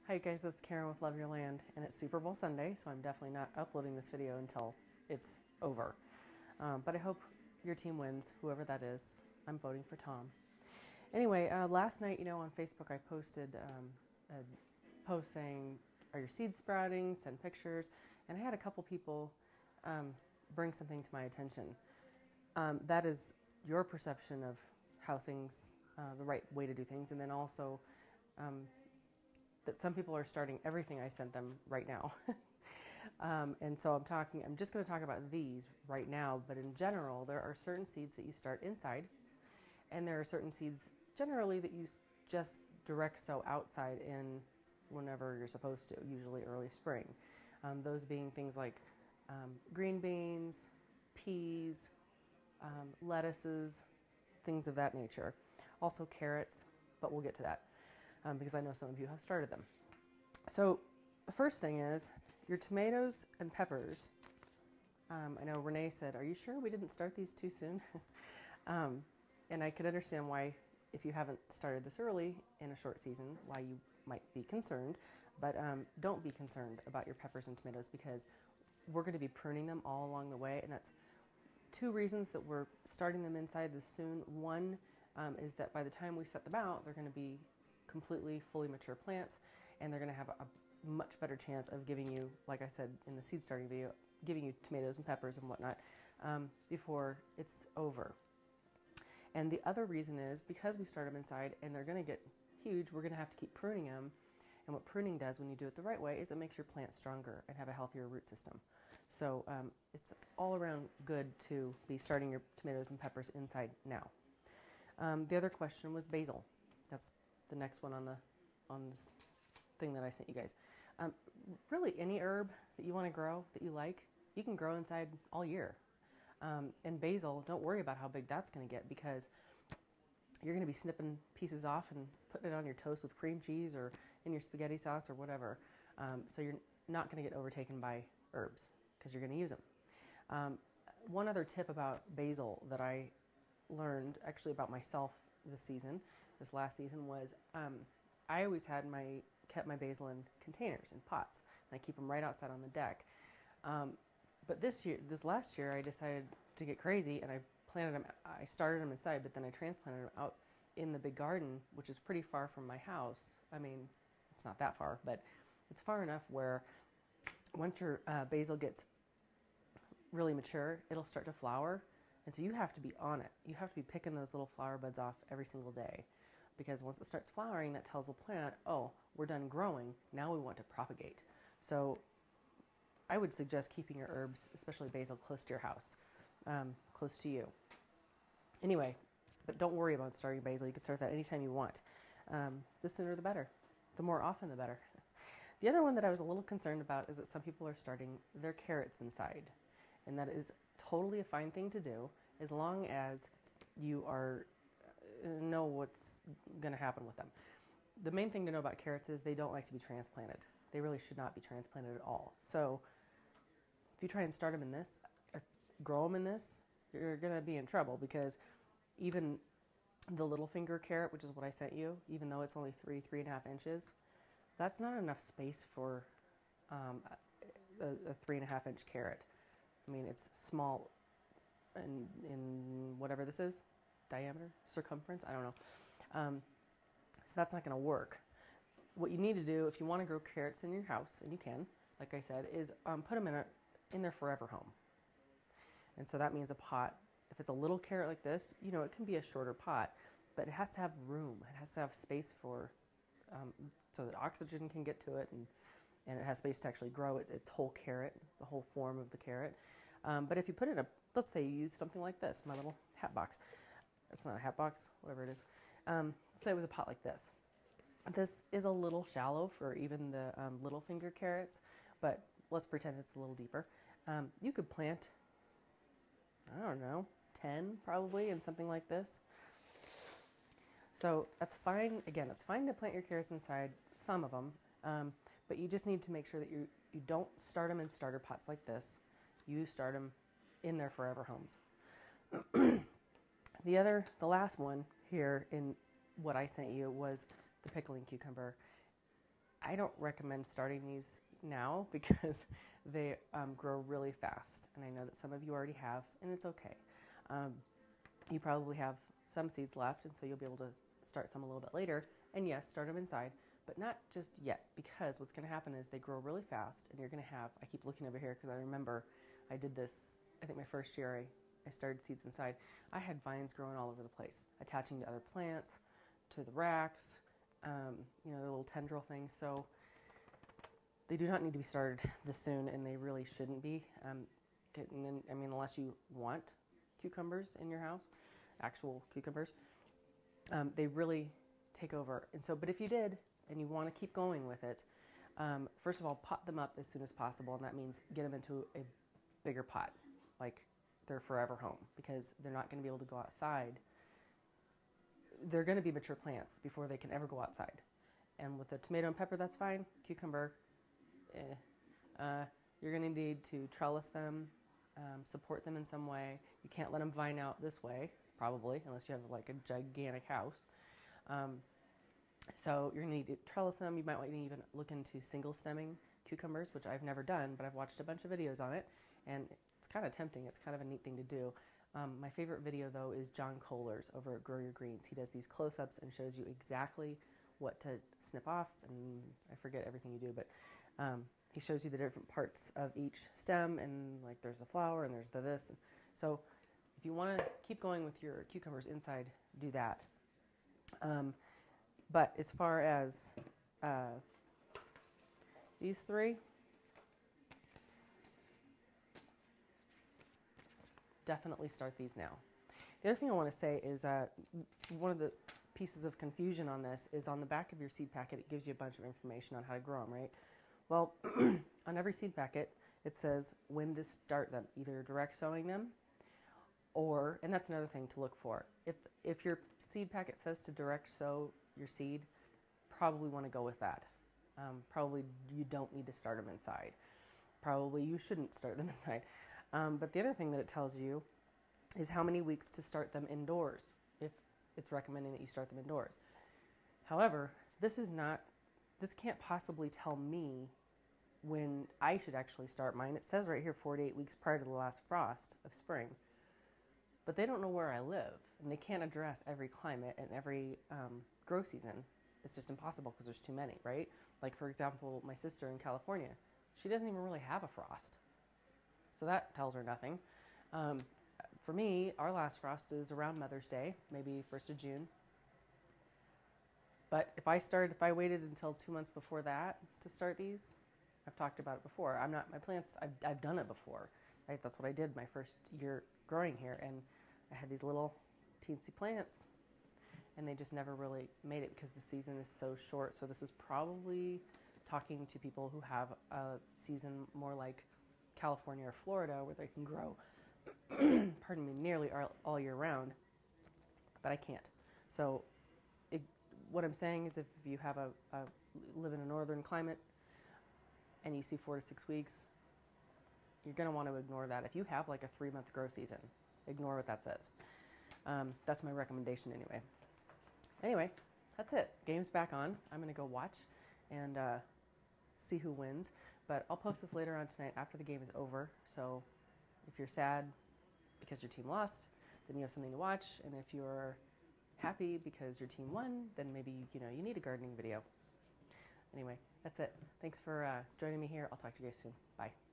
Hi guys, it's Karen with Love Your Land, and it's Super Bowl Sunday, so I'm definitely not uploading this video until it's over. But I hope your team wins, whoever that is. I'm voting for Tom. Anyway, last night, on Facebook, I posted a post saying, "Are your seeds sprouting? Send pictures." And I had a couple people bring something to my attention. That is your perception of how things, the right way to do things, and then also that some people are starting everything I sent them right now. And so I'm just going to talk about these right now, but in general, there are certain seeds that you start inside, and there are certain seeds generally that you just direct sow outside in whenever you're supposed to, usually early spring. Those being things like green beans, peas, lettuces, things of that nature. Also carrots, but we'll get to that. Because I know some of you have started them. So the first thing is your tomatoes and peppers. I know Renee said, "Are you sure we didn't start these too soon?" And I could understand why, if you haven't started this early in a short season, why you might be concerned. But don't be concerned about your peppers and tomatoes, because we're going to be pruning them all along the way, and that's two reasons that we're starting them inside this soon. One is that by the time we set them out, they're going to be completely fully mature plants, and they're going to have a much better chance of giving you, like I said in the seed starting video, giving you tomatoes and peppers and whatnot before it's over. And the other reason is because we start them inside and they're going to get huge, we're going to have to keep pruning them. And what pruning does when you do it the right way is it makes your plant stronger and have a healthier root system. So it's all around good to be starting your tomatoes and peppers inside now. The other question was basil. That's the next one on this thing that I sent you guys. Really, any herb that you want to grow that you like, you can grow inside all year. And basil, don't worry about how big that's going to get, because you're going to be snipping pieces off and putting it on your toast with cream cheese or in your spaghetti sauce or whatever. So you're not going to get overtaken by herbs because you're going to use them. One other tip about basil that I learned actually about myself this last season, was I always kept my basil in containers, in pots, and I keep them right outside on the deck. But this last year, I decided to get crazy, and I started them inside, but then I transplanted them out in the big garden, which is pretty far from my house. I mean, it's not that far, but it's far enough where once your basil gets really mature, it'll start to flower. And so you have to be on it. You have to be picking those little flower buds off every single day, because once it starts flowering, that tells the plant, "Oh, we're done growing. Now we want to propagate." So I would suggest keeping your herbs, especially basil, close to your house, close to you. Anyway, but don't worry about starting basil. You can start that anytime you want. The sooner the better. The more often the better. The other one that I was a little concerned about is that some people are starting their carrots inside. And that is totally a fine thing to do, as long as you know what's going to happen with them. The main thing to know about carrots is they don't like to be transplanted. They really should not be transplanted at all. So if you try and start them in this, or grow them in this, you're going to be in trouble, because even the little finger carrot, which is what I sent you, even though it's only 3.5 inches, that's not enough space for a 3.5 inch carrot. I mean, it's small in whatever this is, diameter, circumference, I don't know. So that's not going to work. What you need to do if you want to grow carrots in your house, and you can, like I said, is put them in their forever home. And so that means a pot. If it's a little carrot like this, it can be a shorter pot, but it has to have room. It has to have space for, so that oxygen can get to it, and it has space to actually grow its whole carrot, the whole form of the carrot. But if you put it in let's say you use something like this, my little hat box. It's not a hat box, whatever it is. Say it was a pot like this. This is a little shallow for even the little finger carrots, but let's pretend it's a little deeper. You could plant, I don't know, 10 probably in something like this. So that's fine. Again, it's fine to plant your carrots inside, some of them, but you just need to make sure that you don't start them in starter pots like this. You start them in their forever homes. The last one here in what I sent you was the pickling cucumber. I don't recommend starting these now because they grow really fast. And I know that some of you already have, and it's okay. You probably have some seeds left, and so you'll be able to start some a little bit later. And yes, start them inside, but not just yet, because what's going to happen is they grow really fast, and you're going to have, I keep looking over here because I remember I did this, I think my first year I started seeds inside. I had vines growing all over the place, attaching to other plants, to the racks, you know, the little tendril things. So they do not need to be started this soon, and they really shouldn't be. I mean, unless you want cucumbers in your house, actual cucumbers, they really take over. And so, but if you did, and you want to keep going with it, first of all, pot them up as soon as possible, and that means get them into a bigger pot, like their forever home, because they're not going to be able to go outside. They're going to be mature plants before they can ever go outside. And with the tomato and pepper, that's fine. Cucumber, you're going to need to trellis them, support them in some way. You can't let them vine out this way, probably, unless you have like a gigantic house. So you're going to need to trellis them. You might want to even look into single stemming cucumbers, which I've never done, but I've watched a bunch of videos on it, and it's kind of tempting. It's kind of a neat thing to do. My favorite video, though, is John Kohler's over at Grow Your Greens. He does these close-ups and shows you exactly what to snip off, and I forget everything you do, but he shows you the different parts of each stem, and like there's the flower and there's the this. And so if you want to keep going with your cucumbers inside, do that. But as far as these three, definitely start these now. The other thing I want to say is one of the pieces of confusion on this is on the back of your seed packet, it gives you a bunch of information on how to grow them, right? Well, on every seed packet, it says when to start them, either direct sowing them or, and that's another thing to look for. If your seed packet says to direct sow your seed, probably want to go with that. Probably you don't need to start them inside. Probably you shouldn't start them inside. But the other thing that it tells you is how many weeks to start them indoors, if it's recommending that you start them indoors. However, this can't possibly tell me when I should actually start mine. It says right here 4 to 8 weeks prior to the last frost of spring. But they don't know where I live, and they can't address every climate and every grow season. It's just impossible because there's too many, right? Like, for example, my sister in California, she doesn't even really have a frost. So that tells her nothing. For me, our last frost is around Mother's Day, maybe 1st of June. But if I waited until 2 months before that to start these, I've talked about it before. My plants, I've done it before, right? That's what I did my first year growing here. And I had these little teensy plants, and they just never really made it because the season is so short. So this is probably talking to people who have a season more like California or Florida, where they can grow, pardon me, nearly all year round, but I can't. So what I'm saying is if you have live in a northern climate and you see 4 to 6 weeks, you're going to want to ignore that. If you have like a 3-month grow season, ignore what that says. That's my recommendation anyway. Anyway, that's it. Game's back on. I'm going to go watch and see who wins. But I'll post this later on tonight after the game is over. So if you're sad because your team lost, then you have something to watch. And if you're happy because your team won, then maybe you need a gardening video. Anyway, that's it. Thanks for joining me here. I'll talk to you guys soon. Bye.